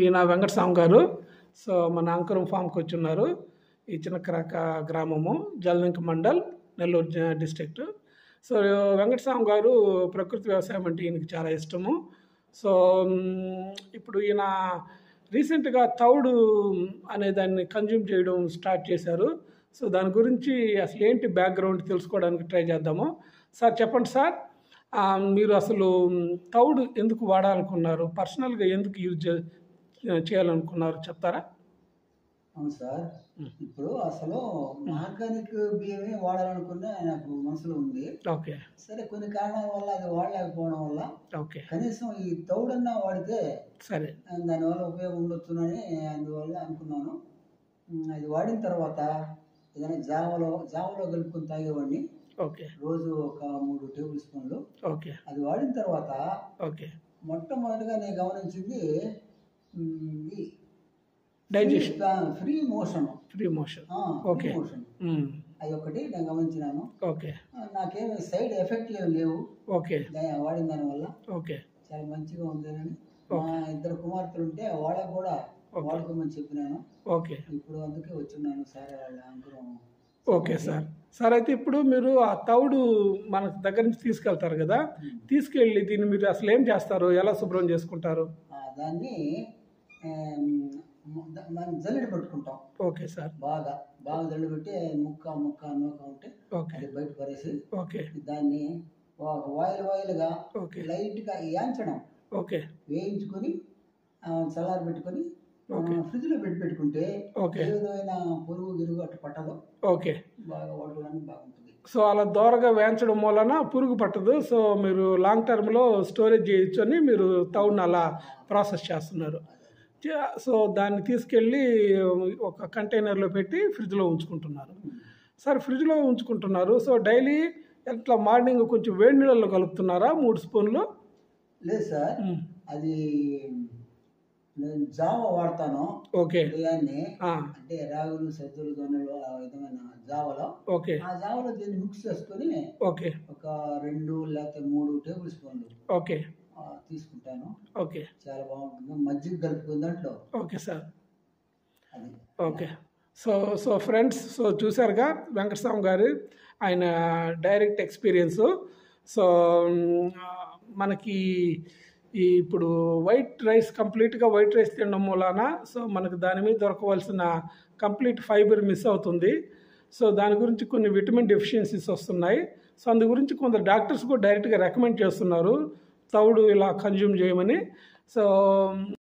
ఈయన వెంకటస్వామి గారు. సో మన అంకురం ఫామ్కి వచ్చి ఉన్నారు. ఈ చిన్నకరాక గ్రామము, జల్లంక మండల్, నెల్లూరు డిస్ట్రిక్ట్. సో వెంకటస్వామి గారు ప్రకృతి వ్యవసాయం అంటే ఈయనకి చాలా ఇష్టము. సో ఇప్పుడు ఈయన రీసెంట్గా తౌడు అనే దాన్ని కన్జ్యూమ్ చేయడం స్టార్ట్ చేశారు. సో దాని గురించి అసలు ఏంటి బ్యాక్గ్రౌండ్ తెలుసుకోవడానికి ట్రై చేద్దాము. సార్ చెప్పండి సార్, మీరు అసలు తౌడు ఎందుకు వాడాలనుకున్నారు, పర్సనల్గా ఎందుకు యూజ్ చేయాలనుకున్నారు చెప్తారా? అవును సార్, ఇప్పుడు అసలు ఆర్గానిక్ బియ్యమే వాడాలనుకునే నాకు మనసులో ఉంది. ఓకే. సరే, కొన్ని కారణాల వల్ల అది వాడలేకపోవడం వల్ల ఓకే. కనీసం ఈ తౌడన్నా వాడితే సరే దానివల్ల ఉపయోగం ఉండొచ్చునని అందువల్ల అనుకున్నాను. అది వాడిన తర్వాత ఏదైనా జావలో కలుపుకొని తాగేవాడిని. ఓకే. రోజు ఒక 3 టేబుల్ స్పూన్లు. ఓకే. అది వాడిన తర్వాత ఓకే. మొట్టమొదటిగా నేను గమనించింది డైజెషన్, ఫ్రీ మోషన్. ఓకే. అది ఒకటి నేను గమనించినాను. ఓకే. నాకేమి సైడ్ ఎఫెక్ట్లు ఏమి లేవు. ఓకే. వాడిన దానివల్ల ఓకే. చాలా మంచిగా ఉందని మా 2 కుమార్తెలు ఉంటే వాళ్ళకు కూడా వాడుకోమని చెప్పినాను. ఓకే. ఇప్పుడు అందుకే వచ్చున్నాను సార్ వాళ్ళ అంకురం. Okay sir. సార్ అయితే ఇప్పుడు మీరు ఆ తౌడు మన దగ్గర నుంచి తీసుకెళ్తారు కదా, తీసుకెళ్ళి దీన్ని మీరు అసలు ఏం చేస్తారు, ఎలా శుభ్రం చేసుకుంటారు? దాన్ని జల్లెడ పెట్టుకుంటాం. Okay sir. బాగా జల్లెడ పెట్టి ముక్క నూక ఉంటే అది బయట పడేసి ఓకే. దాన్ని వాయిల్గా లైట్గా వేయించడం. ఓకే. వేయించుకొని చల్లారి పెట్టుకొని ఫ్రిడ్జ్లో పెట్టుకుంటే ఏ విధమైన పురుగు గిరుగు అట్టు పట్టదు. ఓకే. బాగా వాడుకోవడానికి బాగుంటుంది. సో అలా దోరగా వేయించడం వలన పురుగు పట్టదు. సో మీరు లాంగ్ టర్మ్లో స్టోరేజ్ చేయొచ్చు అని మీరు తౌడుని అలా ప్రాసెస్ చేస్తున్నారు. సో దాన్ని తీసుకెళ్ళి ఒక కంటైనర్లో పెట్టి ఫ్రిడ్జ్లో ఉంచుకుంటున్నారు. సార్ ఫ్రిడ్జ్లో ఉంచుకుంటున్నారు, సో డైలీ ఎట్లా మార్నింగ్ కొంచెం వేడి నీళ్ళలో కలుపుతున్నారా 3 స్పూన్లు? లేదు సార్, అది నేను జావ వాడతాను. ఓకే. బియ్యాన్ని అంటే రాగులు, సజ్జలు, జొన్నలు ఆ విధమైన జావలో. ఓకే. ఆ జావలో దీన్ని మిక్స్ చేసుకొని ఓకే ఒక 2 లేకపోతే 3 టేబుల్ స్పూన్లు ఓకే తీసుకుంటాను. ఓకే. చాలా బాగుంటుంది. మజ్జిగ కలుపుకుని దాంట్లో. Okay sir. అది ఓకే. సో ఫ్రెండ్స్, సో చూసారుగా వెంకటస్వామి గారు ఆయన డైరెక్ట్ ఎక్స్పీరియన్సు. సో మనకి ఇప్పుడు వైట్ రైస్, కంప్లీట్గా వైట్ రైస్ తినడం మూలాన సో మనకు దాని మీద దొరకవలసిన కంప్లీట్ ఫైబర్ మిస్ అవుతుంది. సో దాని గురించి కొన్ని విటమిన్ డెఫిషియన్సీస్ వస్తున్నాయి. సో అందు గురించి కొందరు డాక్టర్స్ కూడా డైరెక్ట్గా రికమెండ్ చేస్తున్నారు తౌడు ఇలా కన్జ్యూమ్ చేయమని. సో